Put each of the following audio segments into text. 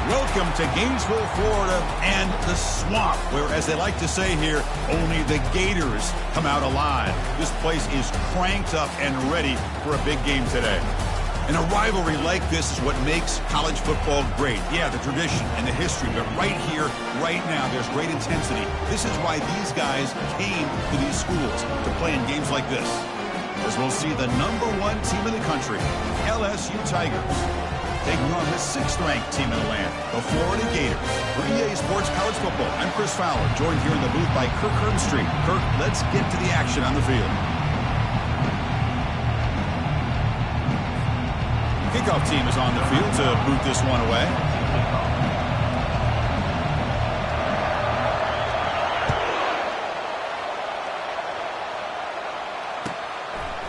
Welcome to Gainesville, Florida, and the swamp, where, as they like to say here, only the Gators come out alive. This place is cranked up and ready for a big game today. And a rivalry like this is what makes college football great. Yeah, the tradition and the history, but right here, right now, there's great intensity. This is why these guys came to these schools to play in games like this. As we'll see the #1 team in the country, LSU Tigers, taking on the 6th-ranked team in the land, the Florida Gators. For EA Sports College Football, I'm Chris Fowler, joined here in the booth by Kirk Herbstreit. Kirk, let's get to the action on the field. Kickoff team is on the field to boot this one away.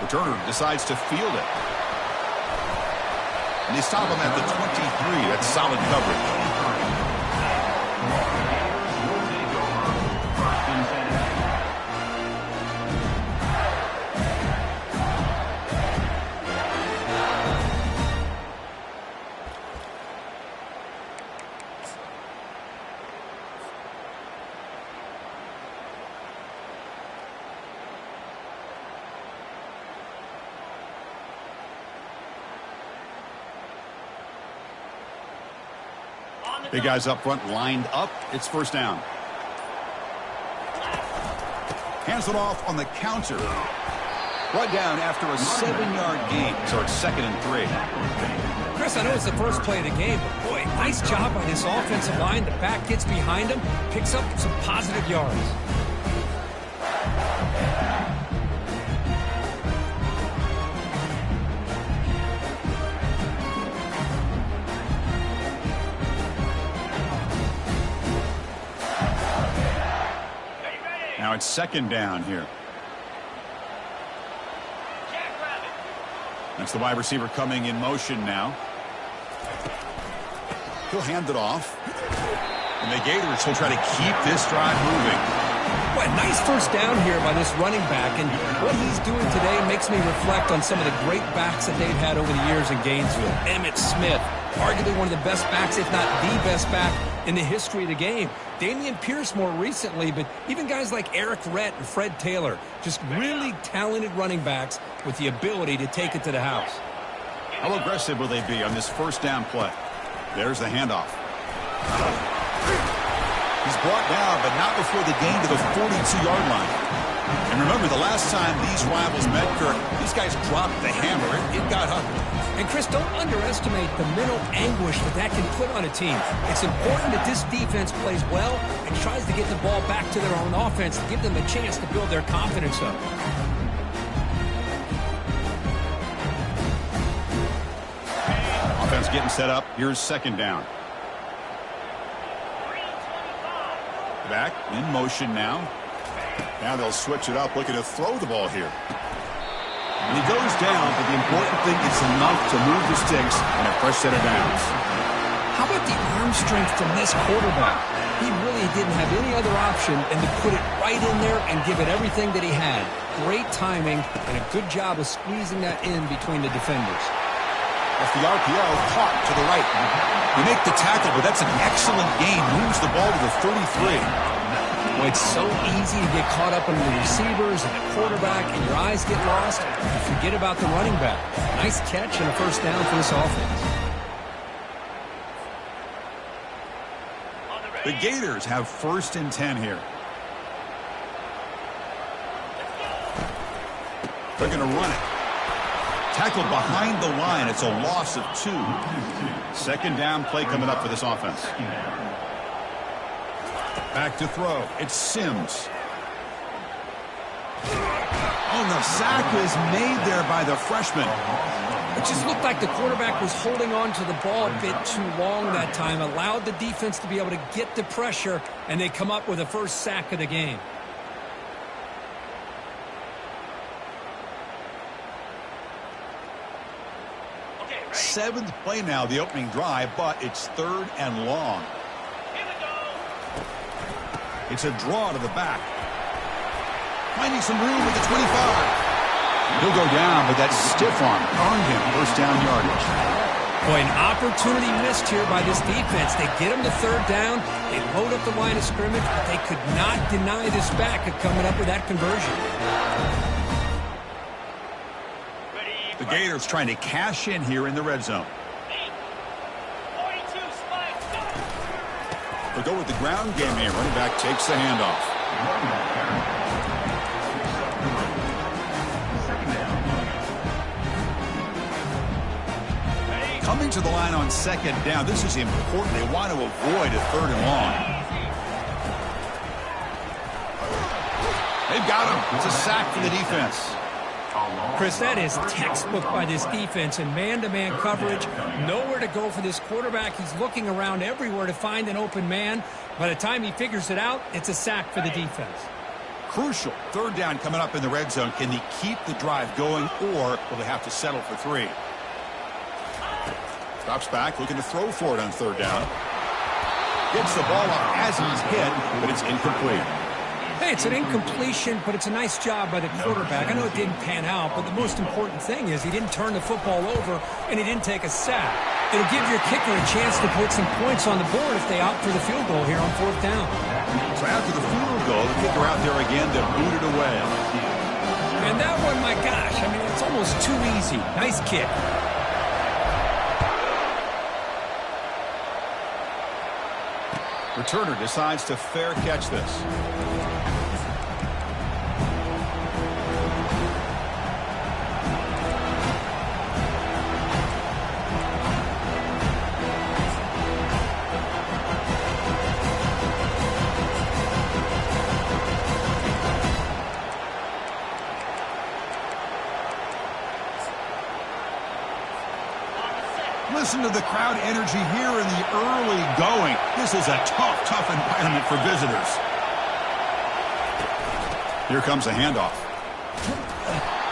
Returner decides to field it. And they stop him at the 23. That's solid coverage. Big guys up front lined up. It's first down. Hands it off on the counter. Brought down after a 7-yard gain. So it's 2nd and 3. Chris, I know it's the first play of the game, but boy, nice job by this offensive line. The back gets behind him, picks up some positive yards. Now it's 2nd down here. That's the wide receiver coming in motion now. He'll hand it off. And the Gators will try to keep this drive moving. Boy, nice first down here by this running back. And what he's doing today makes me reflect on some of the great backs that they've had over the years in Gainesville. Emmitt Smith, arguably one of the best backs, if not the best back in the history of the game. Dameon Pierce more recently, but even guys like Eric Rhett and Fred Taylor, just really talented running backs with the ability to take it to the house. How aggressive will they be on this first down play? There's the handoff. He's brought down, but not before the gain to the 42-yard line. And remember, the last time these rivals met, Kirk, these guys dropped the hammer. It got ugly. And, Chris, don't underestimate the mental anguish that can put on a team. It's important that this defense plays well and tries to get the ball back to their own offense to give them a chance to build their confidence up. Offense getting set up. Here's 2nd down. Back in motion now. Now they'll switch it up, looking to throw the ball here. And he goes down, but the important thing is enough to move the sticks and a fresh set of downs. How about the arm strength from this quarterback? He really didn't have any other option than to put it right in there and give it everything that he had. Great timing and a good job of squeezing that in between the defenders. Off the RPO, caught to the right. You make the tackle, but that's an excellent gain. Moves the ball to the 33. Well, it's so easy to get caught up in the receivers and the quarterback, and your eyes get lost. You forget about the running back. Nice catch and a first down for this offense. The Gators have 1st and 10 here. They're going to run it. Tackled behind the line. It's a loss of 2. 2nd down play coming up for this offense. Back to throw. It's Sims. Oh, the sack is made there by the freshman. It just looked like the quarterback was holding on to the ball a bit too long that time, allowed the defense to be able to get the pressure, and they come up with the first sack of the game. Seventh play now, the opening drive, but it's 3rd and long. It's a draw to the back. Finding some room at the 25. He'll go down, but that stiff arm earned him first down yardage. Boy, an opportunity missed here by this defense. They get him to third down. They load up the line of scrimmage, but they could not deny this back of coming up with that conversion. The Gators trying to cash in here in the red zone. They'll go with the ground game here. Running back takes the handoff. Coming to the line on second down. This is important. They want to avoid a third and long. They've got him. It's a sack for the defense. Chris, that is textbook by this defense in man-to-man coverage. Nowhere to go for this quarterback. He's looking around everywhere to find an open man. By the time he figures it out, it's a sack for the defense. Crucial. Third down coming up in the red zone. Can they keep the drive going, or will they have to settle for 3? Drops back, looking to throw for it on third down. Gets the ball up as he's hit, but it's incomplete. Hey, it's an incompletion, but it's a nice job by the quarterback. I know it didn't pan out, but the most important thing is he didn't turn the football over, and he didn't take a sack. It'll give your kicker a chance to put some points on the board if they opt for the field goal here on fourth down. So after the field goal, the kicker out there again to boot it away. And that one, my gosh, I mean, it's almost too easy. Nice kick. Returner decides to fair catch this. Listen to the crowd energy here in the early going. This is a tough environment for visitors. Here comes a handoff.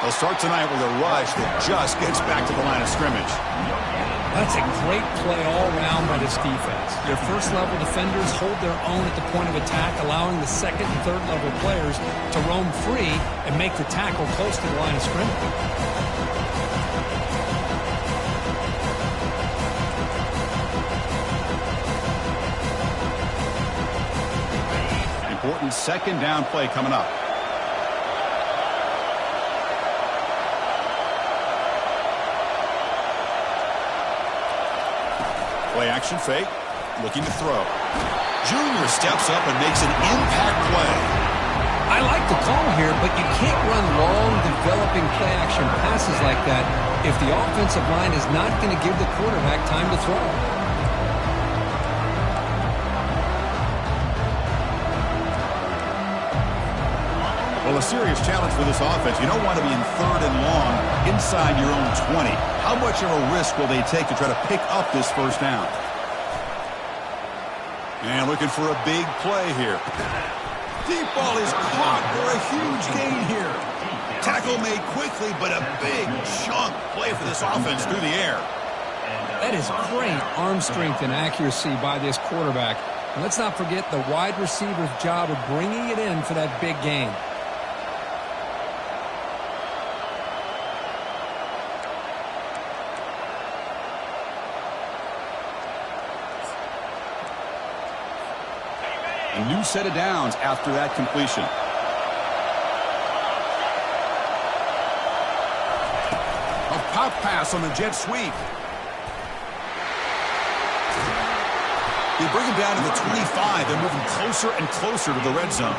They'll start tonight with a rush that just gets back to the line of scrimmage. That's a great play all around by this defense. Their first-level defenders hold their own at the point of attack, allowing the second and third-level players to roam free and make the tackle close to the line of scrimmage. Important second down play coming up. Play action fake. Looking to throw. Junior steps up and makes an impact play. I like the call here, but you can't run long, developing play action passes like that if the offensive line is not going to give the quarterback time to throw. Well, a serious challenge for this offense. You don't want to be in third and long inside your own 20. How much of a risk will they take to try to pick up this first down? And looking for a big play here. Deep ball is caught for a huge gain here. Tackle made quickly, but a big chunk play for this offense through the air. That is great arm strength and accuracy by this quarterback. And let's not forget the wide receiver's job of bringing it in for that big gain. A new set of downs after that completion. A pop pass on the jet sweep. They bring him down to the 25. They're moving closer and closer to the red zone.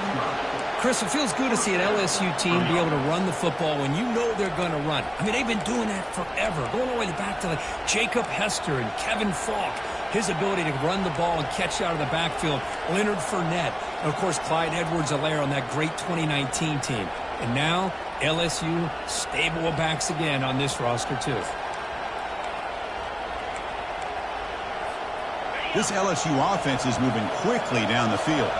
Chris, it feels good to see an LSU team be able to run the football when you know they're going to run. I mean, they've been doing that forever, going all the way back to like Jacob Hester and Kevin Falk. His ability to run the ball and catch out of the backfield. Leonard Fournette. And, of course, Clyde Edwards-Helaire on that great 2019 team. And now, LSU stable of backs again on this roster, too. This LSU offense is moving quickly down the field.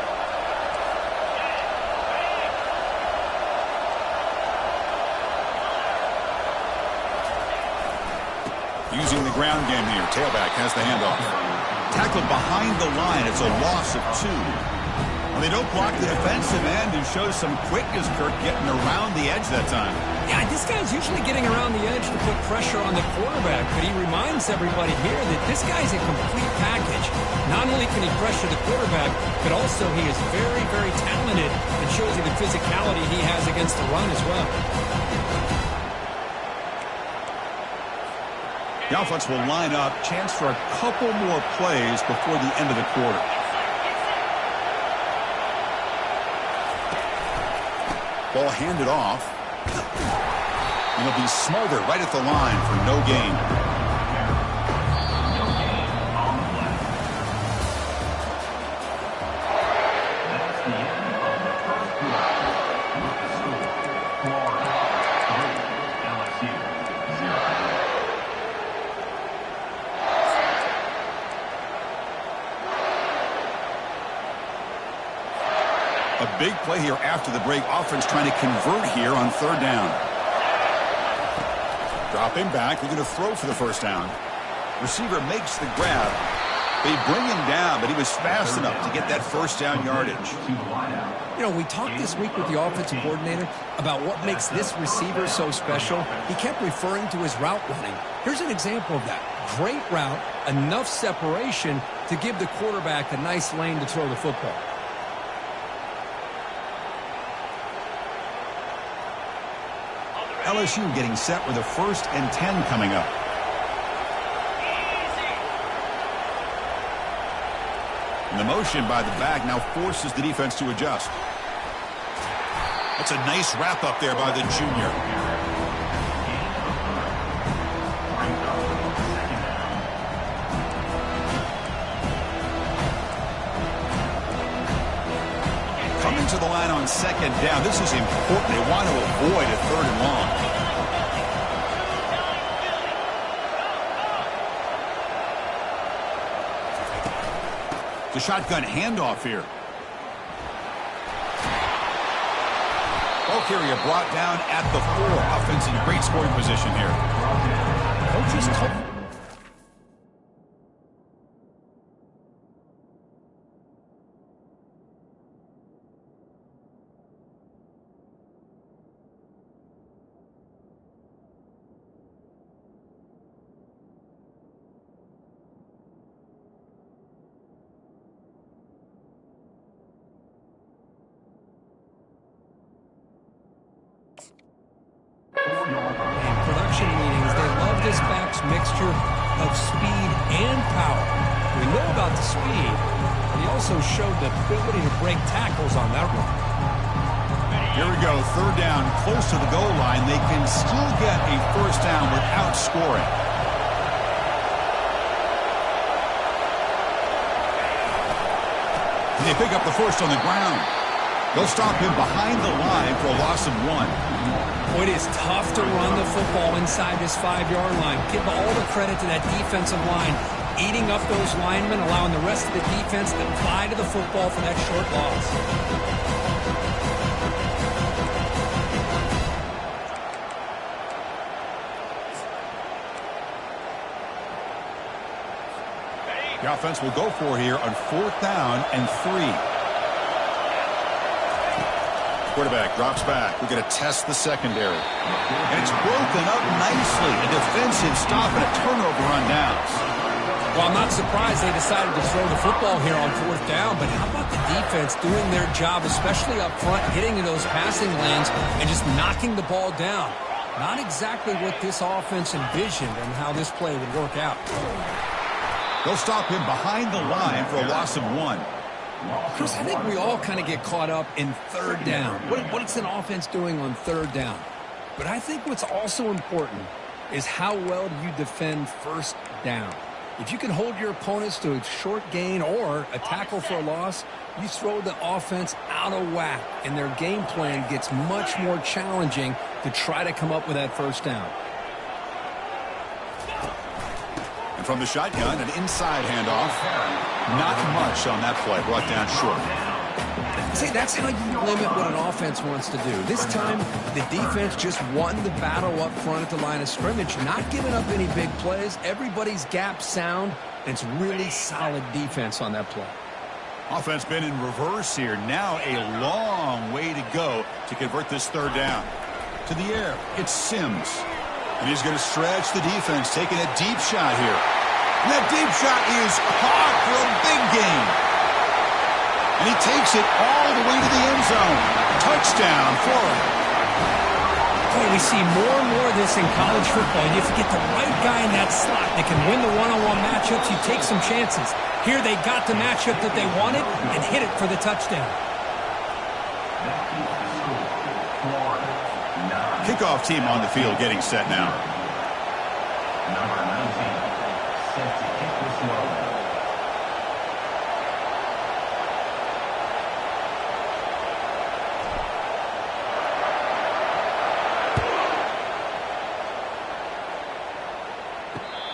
Using the ground game here. Tailback has the handoff. Tackled behind the line. It's a loss of 2. Well, they don't block the defensive end and show some quickness, Kirk, getting around the edge that time. Yeah, this guy's usually getting around the edge to put pressure on the quarterback, but he reminds everybody here that this guy's a complete package. Not only can he pressure the quarterback, but also he is very, very talented and shows you the physicality he has against the run as well. The offense will line up. Chance for a couple more plays before the end of the quarter. Ball handed off. And it'll be Smolder right at the line for no gain. A big play here after the break. Offense trying to convert here on third down. Dropping back. They're going to throw for the first down. Receiver makes the grab. They bring him down, but he was fast enough to get that first down yardage. You know, we talked this week with the offensive coordinator about what makes this receiver so special. He kept referring to his route running. Here's an example of that. Great route, enough separation to give the quarterback a nice lane to throw the football. LSU getting set with a 1st and 10 coming up. And the motion by the back now forces the defense to adjust. That's a nice wrap up there by the junior. Coming to the line on 2nd down. This is important. They want to avoid a 3rd and long. The shotgun handoff here. Ball carrier brought down at the 4. Offense in great scoring position here. Coaches told. In production meetings, they love this back's mixture of speed and power. We know about the speed, but he also showed the ability to break tackles on that run. Here we go, 3rd down, close to the goal line. They can still get a 1st down without scoring. And they pick up the 1st on the ground. They'll stop him behind the line for a loss of 1. It is tough to run the football inside this 5-yard line. Give all the credit to that defensive line, eating up those linemen, allowing the rest of the defense to fly to the football for that short loss. The offense will go for here on 4th down and 3. Quarterback drops back. We're going to test the secondary. And it's broken up nicely. A defensive stop and a turnover on downs. Well, I'm not surprised they decided to throw the football here on 4th down, but how about the defense doing their job, especially up front, hitting in those passing lanes and just knocking the ball down? Not exactly what this offense envisioned and how this play would work out. They'll stop him behind the line for a loss of 1. Chris, I think we all kind of get caught up in 3rd down. What is an offense doing on 3rd down? But I think what's also important is how well do you defend 1st down. If you can hold your opponents to a short gain or a tackle for a loss, you throw the offense out of whack, and their game plan gets much more challenging to try to come up with that 1st down. And from the shotgun, an inside handoff. Not much on that play, brought down short. See, that's how you limit what an offense wants to do. This time, the defense just won the battle up front at the line of scrimmage, not giving up any big plays. Everybody's gap sound, and it's really solid defense on that play. Offense been in reverse here. Now a long way to go to convert this third down. To the air, it's Sims. And he's going to stretch the defense, taking a deep shot here. And that deep shot is caught for a big gain. And he takes it all the way to the end zone. Touchdown, Florida. Boy, we see more and more of this in college football. You have to get the right guy in that slot that can win the one-on-one matchups. You take some chances. Here they got the matchup that they wanted and hit it for the touchdown. Kickoff team on the field getting set now. Number 19, set to kick this one.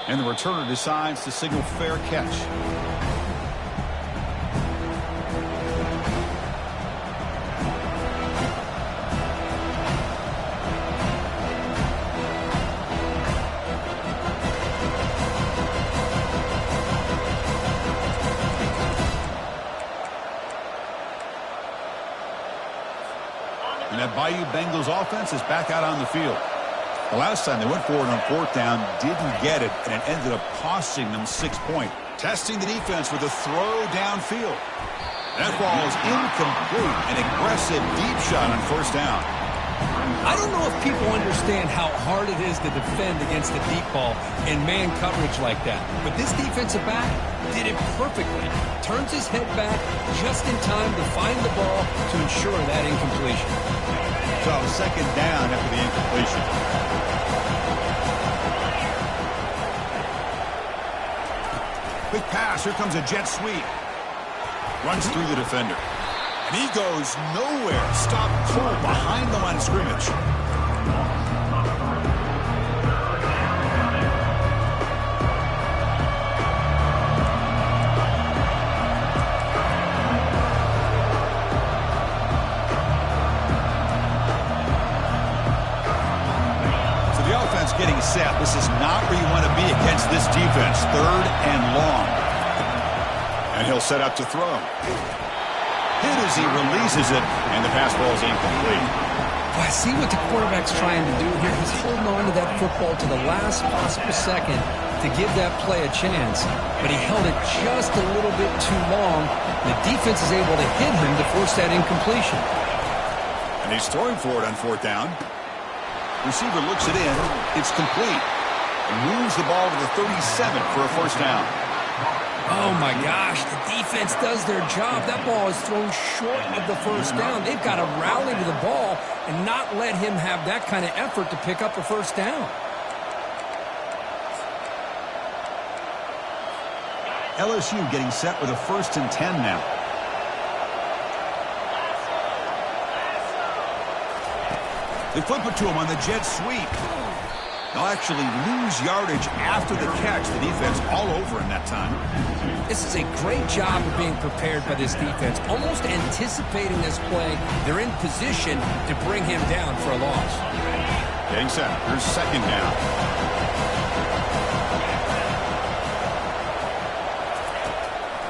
And the returner decides to signal fair catch. And that Bayou Bengals offense is back out on the field. The last time they went forward on fourth down, didn't get it, and it ended up costing them 6 points. Testing the defense with a throw downfield. That ball is incomplete. An aggressive deep shot on first down. I don't know if people understand how hard it is to defend against a deep ball in man coverage like that. But this defensive back did it perfectly. Turns his head back just in time to find the ball to ensure that incompletion. So second down after the incompletion. Quick pass. Here comes a jet sweep. Runs through the defender. And he goes nowhere. Stopped cold behind the line of scrimmage. Getting set. This is not where you want to be against this defense. Third and long. And he'll set up to throw. Hit as he releases it, and the pass ball is incomplete. Well, I see what the quarterback's trying to do here. He's holding on to that football to the last possible second to give that play a chance. But he held it just a little bit too long. The defense is able to hit him to force that incompletion. And he's throwing for it on fourth down. Receiver looks it in. It's complete. And moves the ball to the 37 for a first down. Oh, my gosh. The defense does their job. That ball is thrown short of the first down. They've got to rally to the ball and not let him have that kind of effort to pick up a first down. LSU getting set with a 1st and 10 now. They flip it to him on the jet sweep. They'll actually lose yardage after the catch. The defense all over him that time. This is a great job of being prepared by this defense, almost anticipating this play. They're in position to bring him down for a loss. Getting set. Here's second down.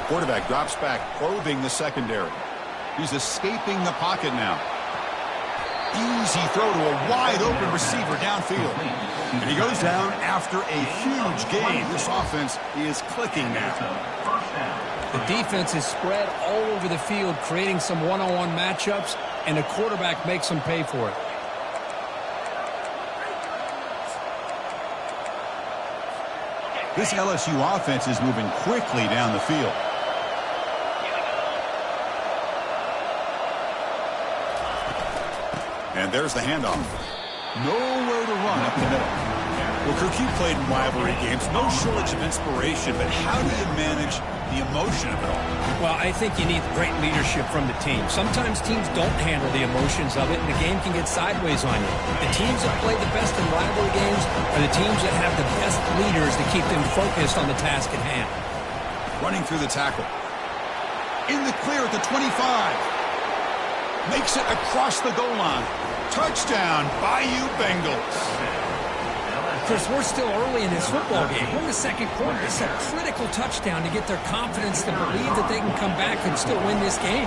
Quarterback drops back, probing the secondary. He's escaping the pocket now. Easy throw to a wide-open receiver downfield. And he goes down after a huge gain. This offense is clicking now. The defense is spread all over the field, creating some one-on-one matchups, and the quarterback makes them pay for it. This LSU offense is moving quickly down the field. And there's the handoff. Nowhere to run up the middle. Well, Kirk, you played in rivalry games. No shortage of inspiration, but how do you manage the emotion of it all? Well, I think you need great leadership from the team. Sometimes teams don't handle the emotions of it, and the game can get sideways on you. The teams that play the best in rivalry games are the teams that have the best leaders to keep them focused on the task at hand. Running through the tackle. In the clear at the 25. Makes it across the goal line. Touchdown, Bayou Bengals. Chris, we're still early in this football game. We're in the second quarter. It's a critical touchdown to get their confidence to believe that they can come back and still win this game.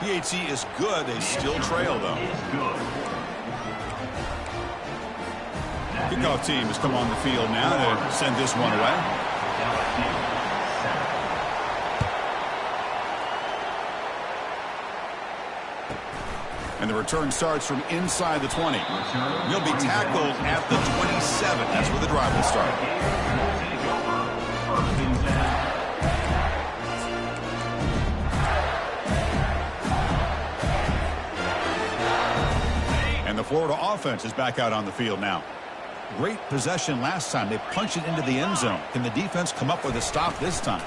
PAT is good. They still trail, though. Kickoff team has come on the field now to send this one away. And the return starts from inside the 20. He'll be tackled at the 27. That's where the drive will start. And the Florida offense is back out on the field now. Great possession last time. They punched it into the end zone. Can the defense come up with a stop this time?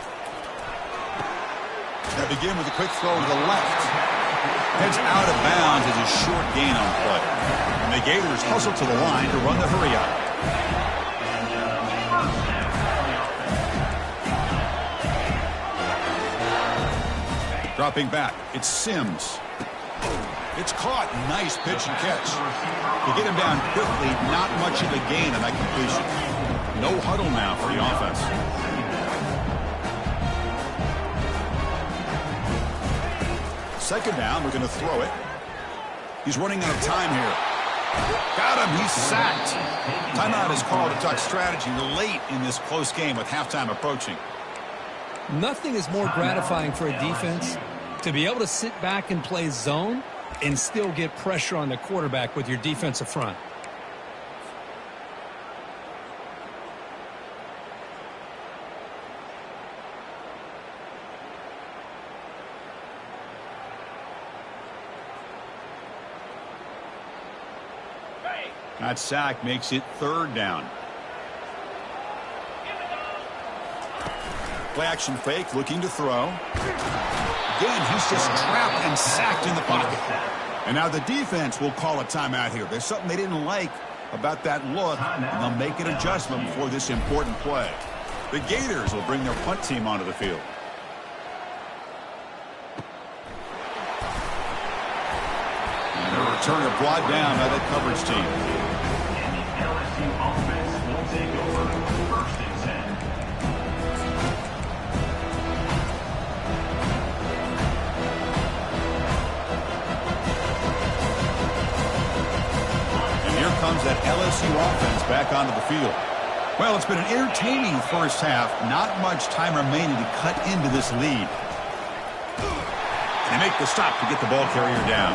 They begin with a quick throw to the left. Heads out of bounds as a short gain on play. And the Gators hustle to the line to run the hurry up. Dropping back, it's Sims. It's caught. Nice pitch and catch. To get him down quickly, not much of a gain on that completion. No huddle now for the offense. Second down, we're going to throw it. He's running out of time here. Got him, he's sacked. Timeout is called to talk strategy late in this close game with halftime approaching. Nothing is more gratifying for a defense to be able to sit back and play zone and still get pressure on the quarterback with your defensive front. That sack makes it third down. Play action fake, looking to throw. Again, he's just trapped and sacked in the pocket. And now the defense will call a timeout here. There's something they didn't like about that look, and they'll make an adjustment before this important play. The Gators will bring their punt team onto the field. And the returner brought down by the coverage team. Offense will take over first and 10. And here comes that LSU offense back onto the field. Well, it's been an entertaining first half. Not much time remaining to cut into this lead. They make the stop to get the ball carrier down.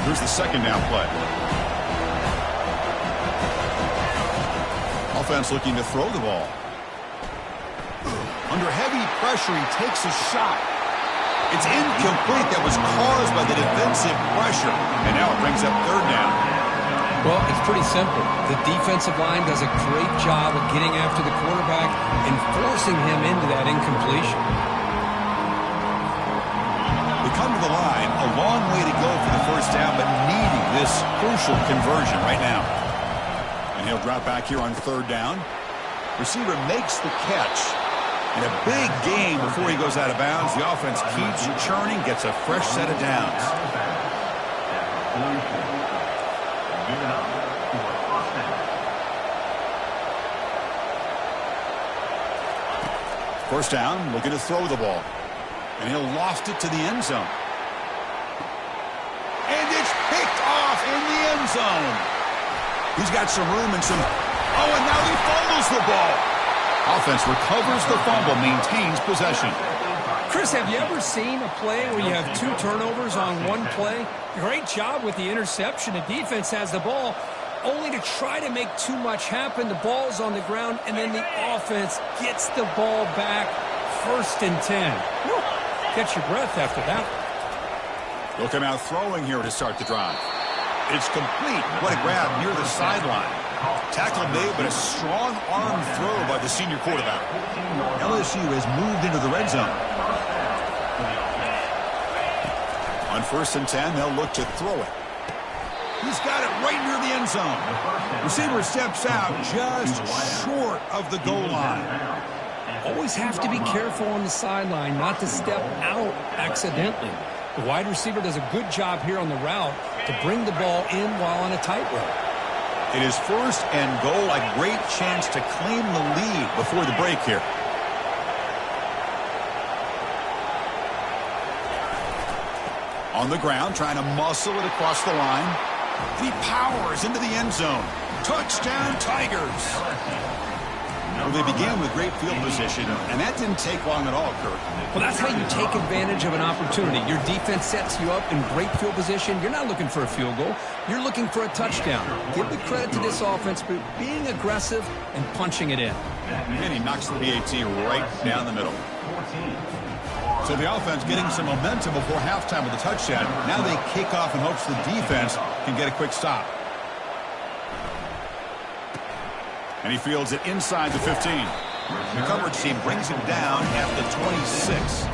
Here's the second down play. Offense looking to throw the ball. Under heavy pressure, he takes a shot. It's incomplete. That was caused by the defensive pressure. And now it brings up third down. Well, it's pretty simple. The defensive line does a great job of getting after the quarterback and forcing him into that incompletion. They come to the line, a long way to go for the first down, but needing this crucial conversion right now. And he'll drop back here on third down. Receiver makes the catch. And a big gain before he goes out of bounds. The offense keeps churning, gets a fresh set of downs. First down, looking to throw the ball. And he'll loft it to the end zone. And it's picked off in the end zone. He's got some room and some... Oh, and now he fumbles the ball. Offense recovers the fumble, maintains possession. Chris, have you ever seen a play where you have two turnovers on one play? Great job with the interception. The defense has the ball, only to try to make too much happen. The ball's on the ground, and then the offense gets the ball back. First and 10. Woo. Catch your breath after that. They'll come out throwing here to start the drive. It's complete. What a grab near the sideline. Tackle made, but a strong arm throw by the senior quarterback. LSU has moved into the red zone. On first and 10, they'll look to throw it. He's got it right near the end zone. Receiver steps out just short of the goal line. always have to be careful on the sideline not to step out accidentally. The wide receiver does a good job here on the route to bring the ball in while on a tightrope. It is first and goal, a great chance to claim the lead before the break here. On the ground, trying to muscle it across the line. He powers into the end zone. Touchdown, Tigers. Well, they began with great field position, and that didn't take long at all, Kurt. Well, that's how you take advantage of an opportunity. Your defense sets you up in great field position. You're not looking for a field goal. You're looking for a touchdown. Give the credit to this offense for being aggressive and punching it in. And he knocks the PAT right down the middle. So the offense getting some momentum before halftime with a touchdown. Now they kick off in hopes the defense can get a quick stop. And he fields it inside the 15. The coverage team brings him down at the 26.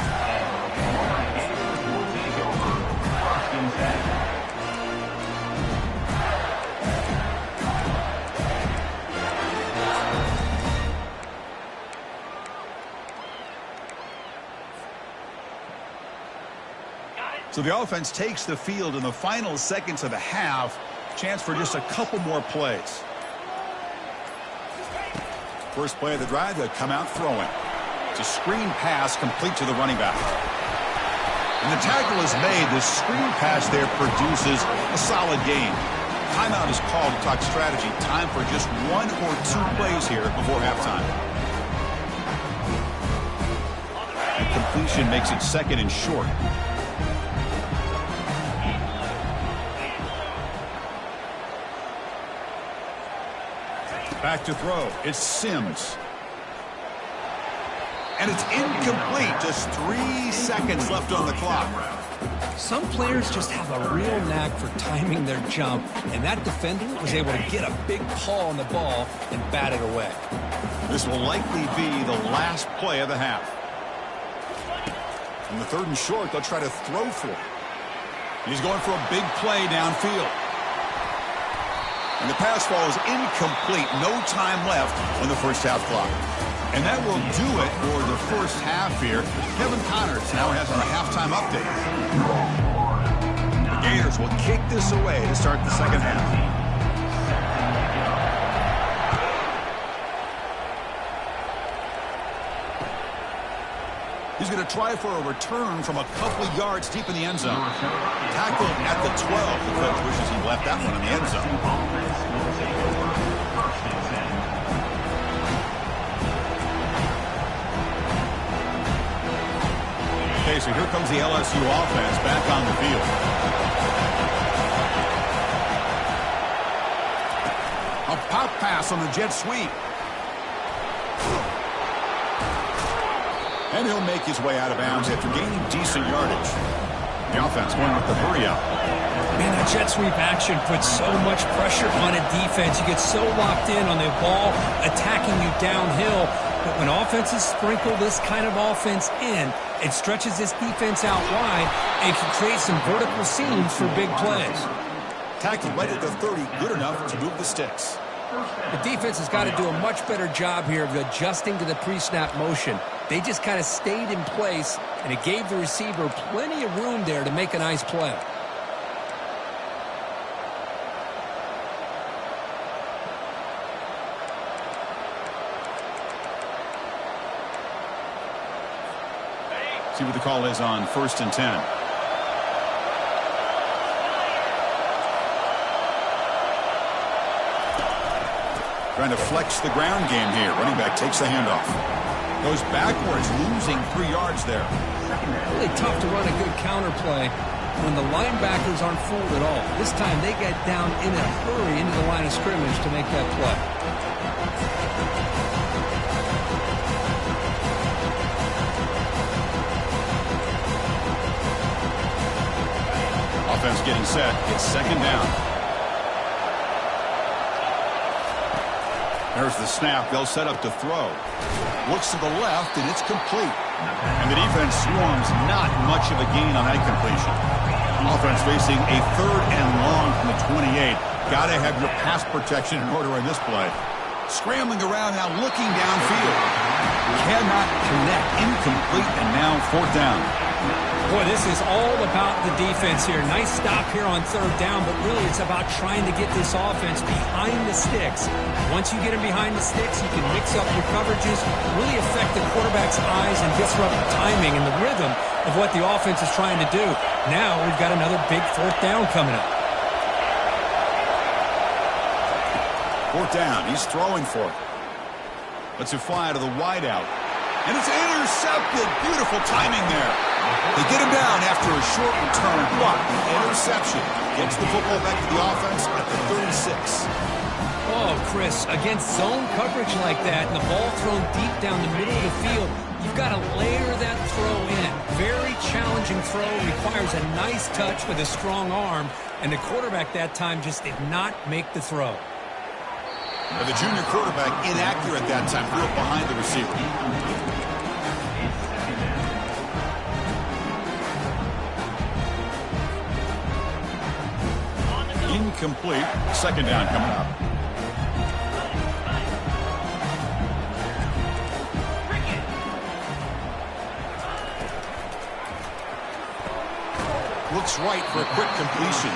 So the offense takes the field in the final seconds of the half. Chance for just a couple more plays. First play of the drive, they'll come out throwing. It's a screen pass complete to the running back. And the tackle is made. The screen pass there produces a solid gain. Timeout is called to talk strategy. Time for just 1 or 2 plays here before halftime. Completion makes it second and short. Back to throw. It's Sims. And it's incomplete. Just 3 seconds left on the clock. Some players just have a real knack for timing their jump, and that defender was able to get a big paw on the ball and bat it away. This will likely be the last play of the half. In the 3rd and short, they'll try to throw for it. He's going for a big play downfield. And the pass falls incomplete. No time left on the first half clock. And that will do it for the first half here. Kevin Connors now has our halftime update. The Gators will kick this away to start the second half. He's going to try for a return from a couple of yards deep in the end zone. Tackled at the 12. The coach wishes he left that one in the end zone. Okay, so here comes the LSU offense back on the field. A pop pass on the jet sweep. And he'll make his way out of bounds after gaining decent yardage. The offense going with the hurry up. Man, that jet sweep action puts so much pressure on a defense. You get so locked in on the ball attacking you downhill. But when offenses sprinkle this kind of offense in, it stretches this defense out wide and can create some vertical seams for big plays. Tackled right at the 30, good enough to move the sticks. The defense has got to do a much better job here of adjusting to the pre-snap motion. They just kind of stayed in place, and it gave the receiver plenty of room there to make a nice play. See what the call is on 1st and 10. Trying to flex the ground game here. Running back takes the handoff. Goes backwards, losing 3 yards there. Really tough to run a good counter play when the linebackers aren't fooled at all. This time they get down in a hurry into the line of scrimmage to make that play. Offense getting set. It's 2nd down. There's the snap. They'll set up to throw. Looks to the left, and it's complete. And the defense swarms. Not much of a gain on that completion. Offense facing a 3rd and long from the 28. Got to have your pass protection in order in this play. Scrambling around now, looking downfield. Cannot connect. Incomplete, and now fourth down. Boy, this is all about the defense here. Nice stop here on third down, but really it's about trying to get this offense behind the sticks. Once you get them behind the sticks, you can mix up your coverages, really affect the quarterback's eyes and disrupt the timing and the rhythm of what the offense is trying to do. Now we've got another big fourth down coming up. Fourth down. He's throwing for it. Lets it fly to the wideout. And it's intercepted. Beautiful timing there. They get him down after a short return. Block. Interception. Gets the football back to the offense at the 36. Oh, Chris, against zone coverage like that and the ball thrown deep down the middle of the field, you've got to layer that throw in. Very challenging throw. Requires a nice touch with a strong arm. And the quarterback that time just did not make the throw. But the junior quarterback inaccurate that time. Threw it behind the receiver. Incomplete. Second down coming up. Looks right for a quick completion.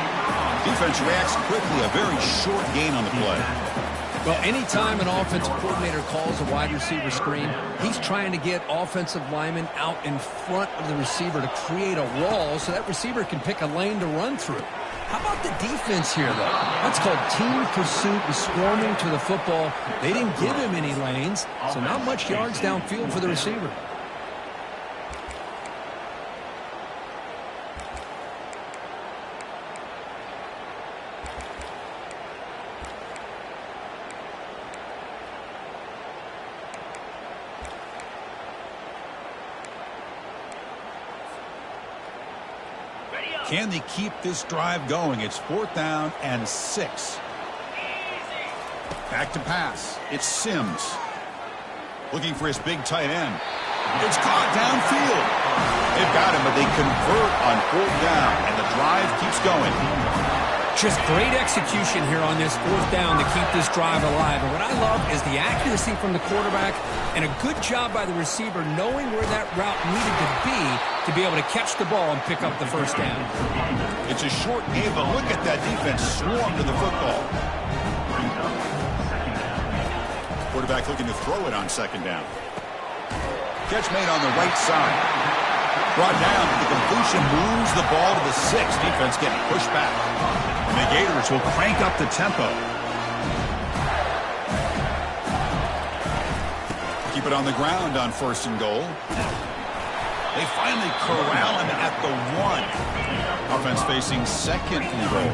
Defense reacts quickly. A very short gain on the play. Well, anytime an offensive coordinator calls a wide receiver screen, he's trying to get offensive linemen out in front of the receiver to create a wall so that receiver can pick a lane to run through. How about the defense here, though? That's called team pursuit and swarming to the football. They didn't give him any lanes, so not much yards downfield for the receiver. Can they keep this drive going? It's fourth down and 6. Back to pass. It's Sims. Looking for his big tight end. It's caught downfield. They've got him, but they convert on fourth down, and the drive keeps going. Just great execution here on this fourth down to keep this drive alive. And what I love is the accuracy from the quarterback and a good job by the receiver knowing where that route needed to be able to catch the ball and pick up the first down. It's a short game, but look at that defense swarm to the football. Quarterback looking to throw it on second down. Catch made on the right side. Brought down, the completion moves the ball to the 6. Defense getting pushed back. And the Gators will crank up the tempo. Keep it on the ground on first and goal. They finally corral him at the 1. Offense facing second and goal.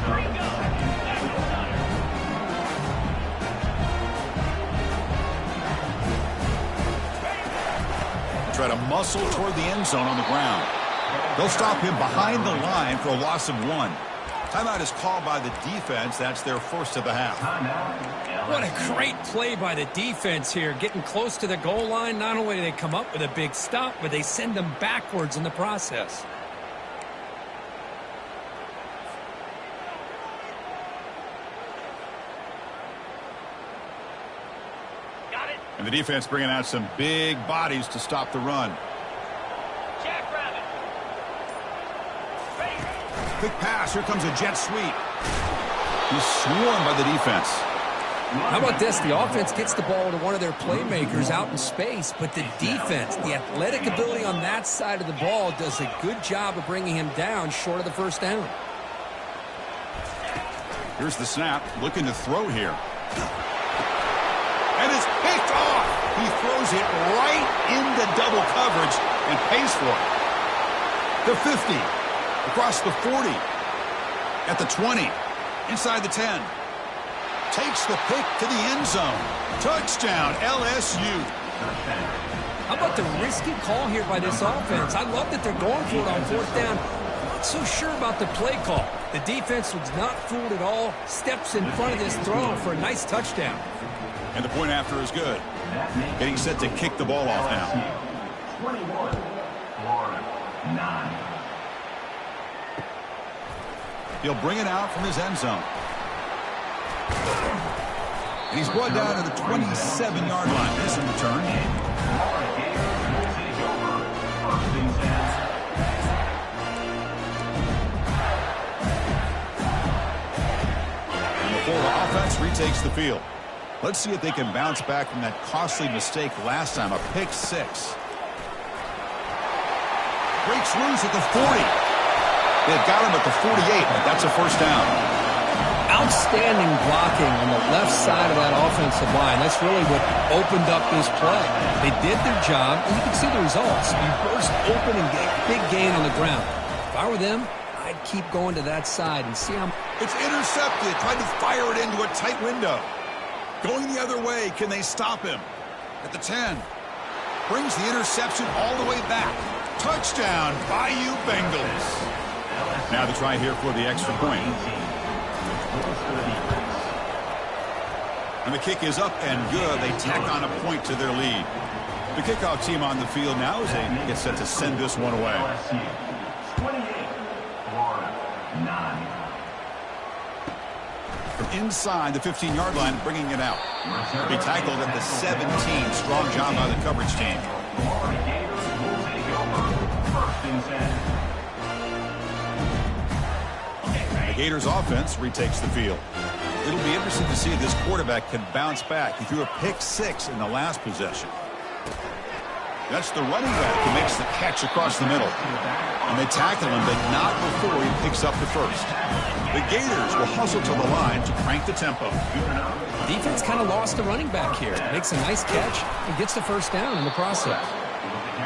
Try to muscle toward the end zone on the ground. They'll stop him behind the line for a loss of 1. Timeout is called by the defense. That's their first of the half. What a great play by the defense here. Getting close to the goal line, not only do they come up with a big stop, but they send them backwards in the process. And the defense bringing out some big bodies to stop the run. Quick pass. Here comes a jet sweep. He's swarmed by the defense. How about this? The offense gets the ball to one of their playmakers out in space, but the defense, the athletic ability on that side of the ball does a good job of bringing him down short of the first down. Here's the snap. Looking to throw here. And it's picked off. He throws it right into double coverage and pays for it. The 50. Across the 40. At the 20. Inside the 10. Takes the pick to the end zone. Touchdown, LSU. How about the risky call here by this offense? I love that they're going for it on fourth down. Not so sure about the play call. The defense was not fooled at all. Steps in front of this throw for a nice touchdown. And the point after is good. Getting set to kick the ball off now. 21, Florida, 9. He'll bring it out from his end zone. And he's brought down to the 27-yard line. This in return. And the Florida offense retakes the field. Let's see if they can bounce back from that costly mistake last time, a pick six. Breaks loose at the 40. They've got him at the 48, but that's a first down. Outstanding blocking on the left side of that offensive line. That's really what opened up this play. They did their job, and you can see the results. You burst open and get a big gain on the ground. If I were them, I'd keep going to that side and see how... It's intercepted. Tried to fire it into a tight window. Going the other way. Can they stop him? At the 10. Brings the interception all the way back. Touchdown, Bayou Bengals. Now the try here for the extra point. And the kick is up and good. They tack on a point to their lead. The kickoff team on the field now as they get set to send this one away. 28, Florida, 9. From inside the 15-yard line, bringing it out. They tackled at the 17. Strong job by the coverage team. Florida Gators will take over. First and 10. The Gators offense retakes the field. It'll be interesting to see if this quarterback can bounce back. He threw a pick six in the last possession. That's the running back who makes the catch across the middle. And they tackle him, but not before he picks up the first. The Gators will hustle to the line to crank the tempo. Defense kind of lost a running back here. Makes a nice catch and gets the first down in the process.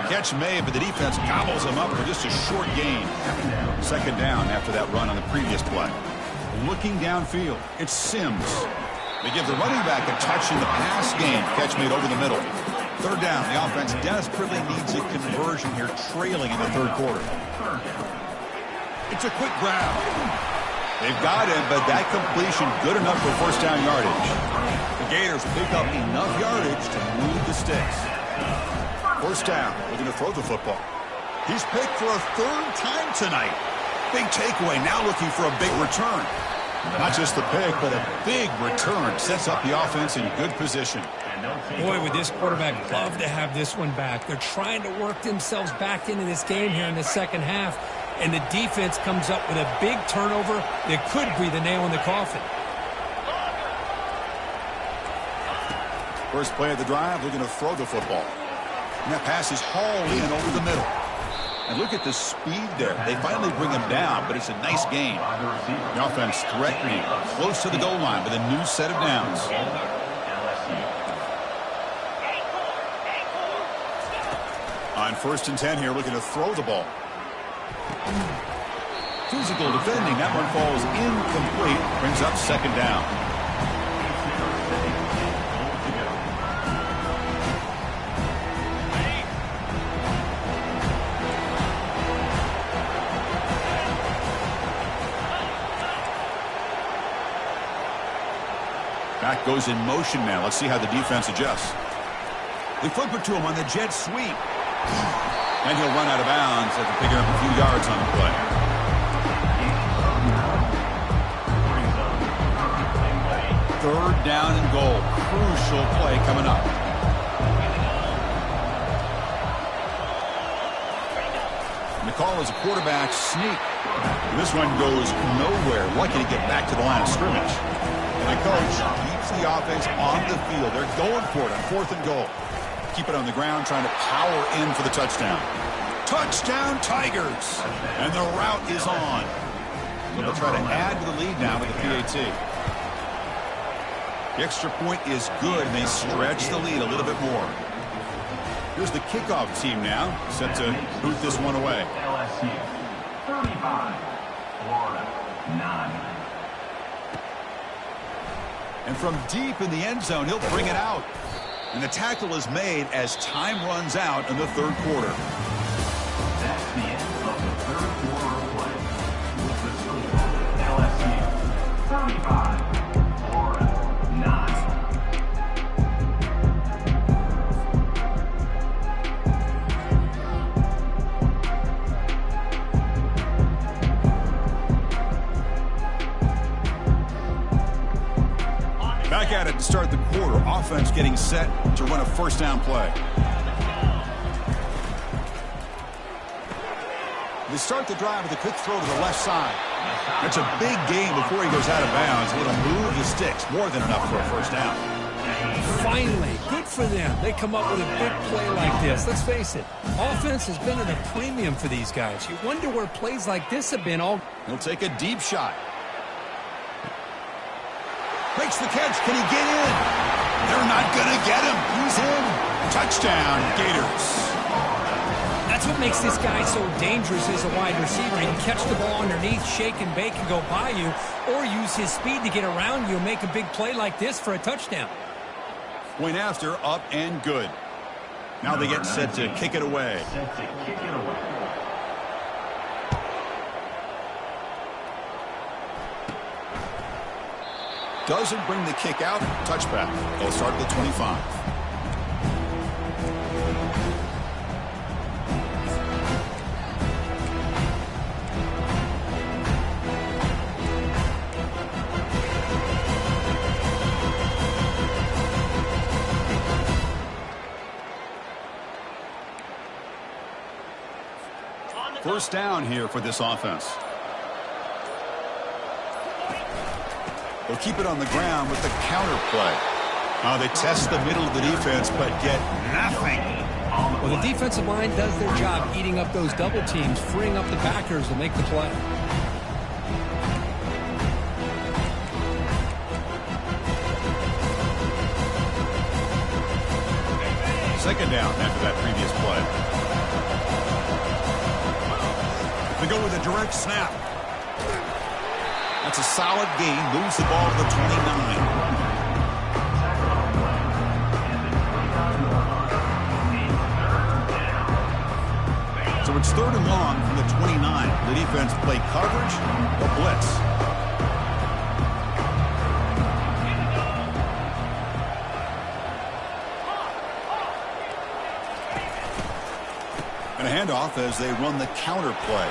Catch made, but the defense gobbles him up for just a short gain. Second down after that run on the previous play. Looking downfield, it's Sims. They give the running back a touch in the pass game. Catch made over the middle. Third down, the offense desperately needs a conversion here, trailing in the third quarter. It's a quick grab. They've got him, but that completion good enough for first down yardage. The Gators pick up enough yardage to move the sticks. First down, looking to throw the football. He's picked for a third time tonight. Big takeaway, now looking for a big return. Not just the pick, but a big return. Sets up the offense in good position. Boy, would this quarterback love to have this one back. They're trying to work themselves back into this game here in the second half, and the defense comes up with a big turnover that could be the nail in the coffin. First play of the drive, looking to throw the football. And that pass is hauled in over the middle. And look at the speed there. They finally bring him down, but it's a nice gain. The offense threatening, close to the goal line with a new set of downs. On first and 10 here, looking to throw the ball. Physical defending. That one falls incomplete. Brings up second down. Back goes in motion now. Let's see how the defense adjusts. They flip it to him on the jet sweep. And he'll run out of bounds after picking up a few yards on the play. Third down and goal. Crucial play coming up. And the call is a quarterback sneak. And this one goes nowhere. Lucky to get back to the line of scrimmage. And the coach keeps the offense on the field. They're going for it on fourth and goal. Keep it on the ground, trying to power in for the touchdown. Touchdown, Tigers! And the route is on. They'll try to add to the lead now with the PAT. The extra point is good, and they stretch the lead a little bit more. Here's the kickoff team now, set to boot this one away. LSU, 35, Florida, 9. And from deep in the end zone, he'll bring it out. And the tackle is made as time runs out in the third quarter. That's the end of the third quarter of play. With the score, LSU, 35, Florida, 9. Back at it to start the quarter. Offense getting set to run a first down play. They start the drive with a quick throw to the left side. That's a big gain before he goes out of bounds. It'll move the sticks. More than enough for a first down. Finally, good for them. They come up with a big play like this. Let's face it, offense has been at a premium for these guys. You wonder where plays like this have been all. He'll take a deep shot. Makes the catch. Can he get in? They're not going to get him. He's in. Touchdown, Gators. That's what makes this guy so dangerous as a wide receiver. He can catch the ball underneath, shake and bake and go by you, or use his speed to get around you and make a big play like this for a touchdown. Point after, up and good. Now they get set to kick it away. Doesn't bring the kick out. Touchback. They'll start at the 25. First down here for this offense. They'll keep it on the ground with the counter play. They test the middle of the defense, but get nothing. Well, the defensive line does their job eating up those double teams, freeing up the backers to make the play. Second down after that previous play. They go with a direct snap. That's a solid gain. Moves the ball to the 29. So it's third and long from the 29. The defense play coverage, the blitz. And a handoff as they run the counter play.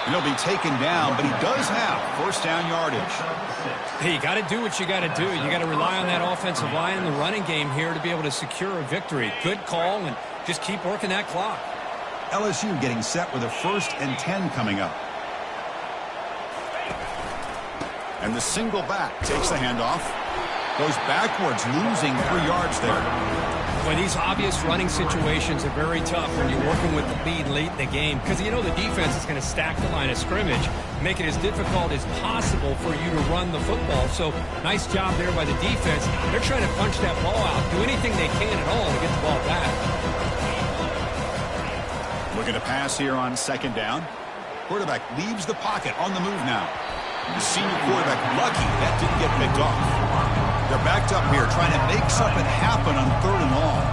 And he'll be taken down, but he does have first down yardage. Hey, you got to do what you got to do. You got to rely on that offensive line and the running game here to be able to secure a victory. Good call, and just keep working that clock. LSU getting set with a 1st and 10 coming up. And the single back takes the handoff. Goes backwards, losing 3 yards there. Well, these obvious running situations are very tough when you're working with the lead late in the game, because you know the defense is going to stack the line of scrimmage, make it as difficult as possible for you to run the football. So nice job there by the defense. They're trying to punch that ball out, do anything they can at all to get the ball back. Looking to pass here on second down. Quarterback leaves the pocket on the move now. The senior quarterback lucky that didn't get picked off. They're backed up here trying to make something happen on third and long.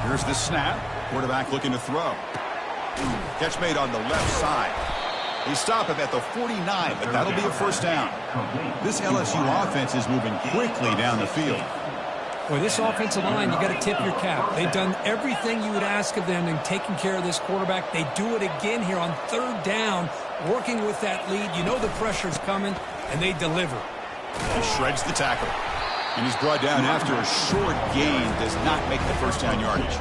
Here's the snap. Quarterback looking to throw. Catch made on the left side. They stop him at the 49, but that'll be a first down. This LSU offense is moving quickly down the field. Boy, this offensive line, you got to tip your cap. They've done everything you would ask of them in taking care of this quarterback. They do it again here on third down, working with that lead. You know the pressure's coming, and they deliver. He shreds the tackle. And he's brought down after a short gain. Does not make the first down yardage.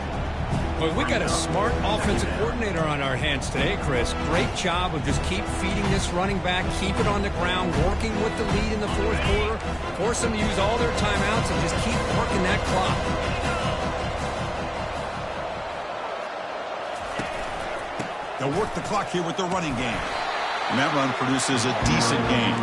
Well, we got a smart offensive coordinator on our hands today, Chris. Great job of just keep feeding this running back, keep it on the ground, working with the lead in the fourth quarter, force them to use all their timeouts, and just keep working that clock. They'll work the clock here with the running game. And that run produces a decent gain.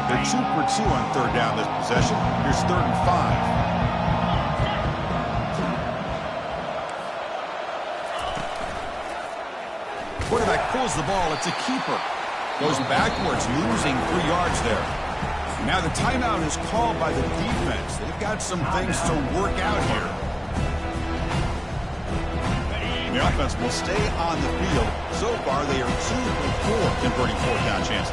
They're 2 for 2 on third down this possession. Here's 3rd and 5. Quarterback pulls the ball. It's a keeper. Goes backwards, losing 3 yards there. Now the timeout is called by the defense. They've got some things to work out here. The offense will stay on the field. So far, they are 2 for 4 converting fourth-down chances.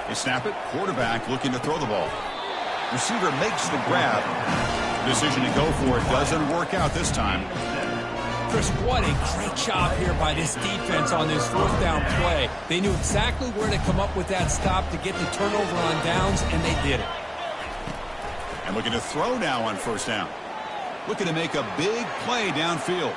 They snap it. Quarterback looking to throw the ball. Receiver makes the grab. Decision to go for it doesn't work out this time. Chris, what a great job here by this defense on this fourth down play. They knew exactly where to come up with that stop to get the turnover on downs, and they did it. And looking to throw now on first down. Looking to make a big play downfield.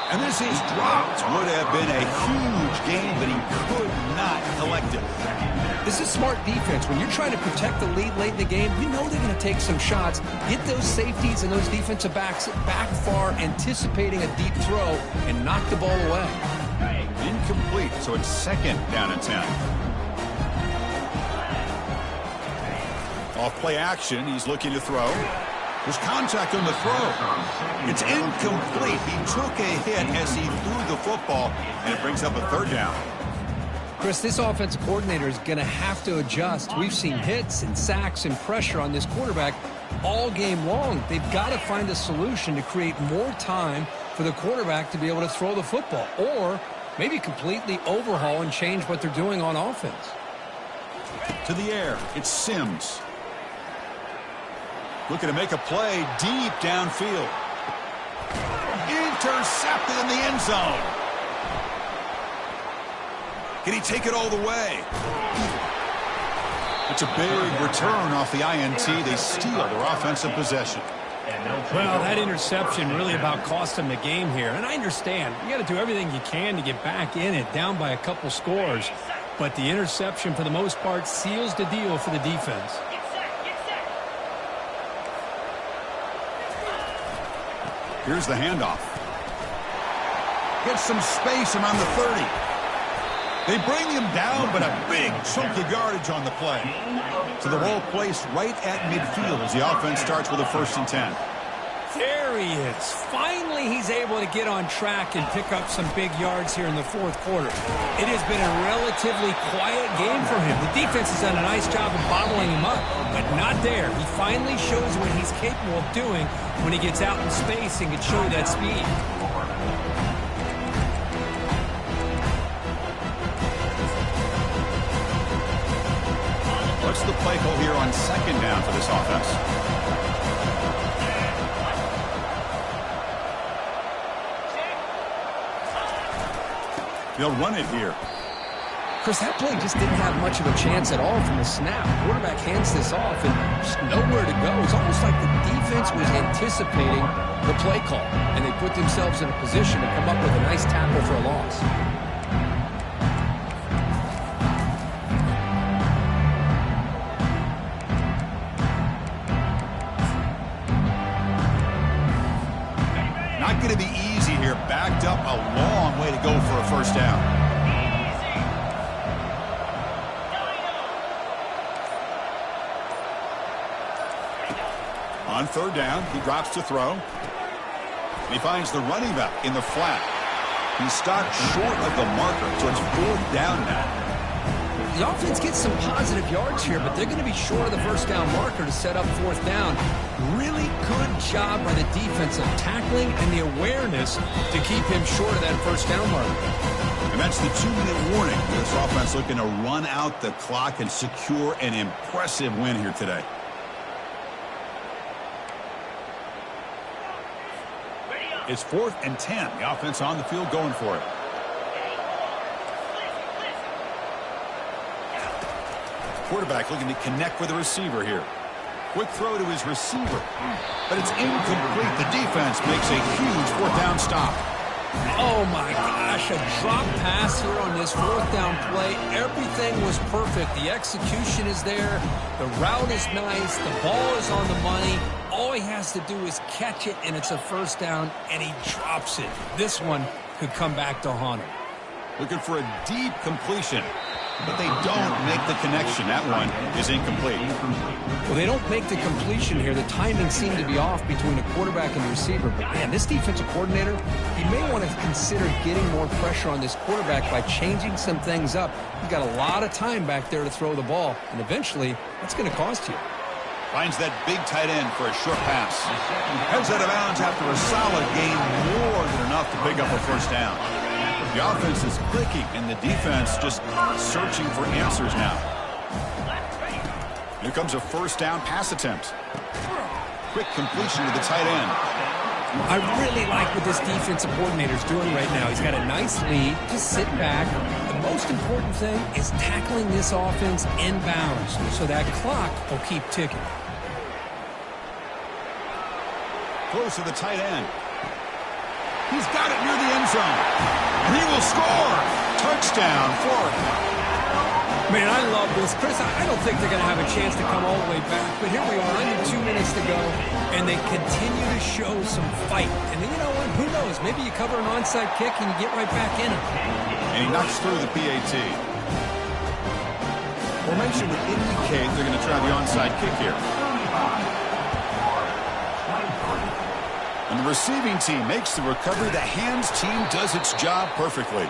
And this is dropped. Would have been a huge gain, but he could not collect it. This is smart defense. When you're trying to protect the lead late in the game, you know they're going to take some shots, get those safeties and those defensive backs back far, anticipating a deep throw, and knock the ball away. Incomplete, so it's 2nd down and 10. Off play action, he's looking to throw. There's contact on the throw. It's incomplete. He took a hit as he threw the football, and it brings up a 3rd down. Chris, this offensive coordinator is going to have to adjust. We've seen hits and sacks and pressure on this quarterback all game long. They've got to find a solution to create more time for the quarterback to be able to throw the football, or maybe completely overhaul and change what they're doing on offense. To the air, it's Sims. Looking to make a play deep downfield. Intercepted in the end zone. Can he take it all the way? It's a big return off the INT. They steal their offensive possession. Well, that interception really about cost them the game here. And I understand. You got to do everything you can to get back in it, down by a couple scores. But the interception, for the most part, seals the deal for the defense. Here's the handoff. Gets some space around the 30. They bring him down, but a big chunk of yardage on the play. So the ball placed right at midfield as the offense starts with a 1st and 10. There he is. Finally, he's able to get on track and pick up some big yards here in the 4th quarter. It has been a relatively quiet game for him. The defense has done a nice job of bottling him up, but not there. He finally shows what he's capable of doing when he gets out in space and can show you that speed. What's the play call here on 2nd down for this offense? They'll run it here. Chris, that play just didn't have much of a chance at all from the snap. Quarterback hands this off and just nowhere to go. It's almost like the defense was anticipating the play call, and they put themselves in a position to come up with a nice tackle for a loss. Not going to be easy here. Backed up a long way to go for a 1st down. On 3rd down, he drops to throw. And he finds the running back in the flat. He's stopped short of the marker, so it's 4th down now. The offense gets some positive yards here, but they're going to be short of the 1st down marker to set up 4th down. Really good job by the defense of tackling and the awareness to keep him short of that 1st down marker. And that's the 2-minute warning. This offense looking to run out the clock and secure an impressive win here today. It's 4th and 10. The offense on the field going for it. Quarterback looking to connect with the receiver here. Quick throw to his receiver. But it's incomplete. The defense makes a huge 4th down stop. Oh, my gosh. A drop pass here on this 4th down play. Everything was perfect. The execution is there. The route is nice. The ball is on the money. All he has to do is catch it, and it's a 1st down, and he drops it. This one could come back to haunt him. Looking for a deep completion, but they don't make the connection. That one is incomplete. Well, they don't make the completion here. The timing seemed to be off between the quarterback and the receiver. But, man, this defensive coordinator, he may want to consider getting more pressure on this quarterback by changing some things up. He's got a lot of time back there to throw the ball, and eventually that's going to cost you. Finds that big tight end for a short pass. Heads out of bounds after a solid gain, more than enough to pick up a first down. The offense is clicking, and the defense just searching for answers now. Here comes a first down pass attempt. Quick completion to the tight end. I really like what this defensive coordinator is doing right now. He's got a nice lead, just sitting back. The most important thing is tackling this offense inbounds so that clock will keep ticking. Close to the tight end. He's got it near the end zone. And he will score. Touchdown, Florida. Man, I love this. Chris, I don't think they're going to have a chance to come all the way back. But here we are, under 2 minutes to go, and they continue to show some fight. And you know what? Who knows? Maybe you cover an onside kick and you get right back in it. And he knocks through the PAT. Formation would indicate they're going to try the onside kick here. And the receiving team makes the recovery. The hands team does its job perfectly.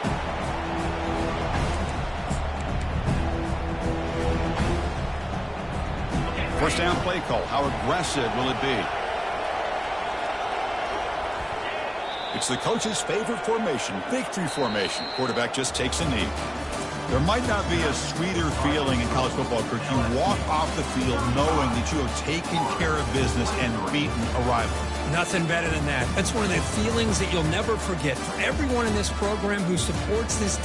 First down play call. How aggressive will it be? It's the coach's favorite formation, victory formation. Quarterback just takes a knee. There might not be a sweeter feeling in college football, Kirk. You walk off the field knowing that you have taken care of business and beaten a rival. Nothing better than that. That's one of the feelings that you'll never forget. For everyone in this program who supports this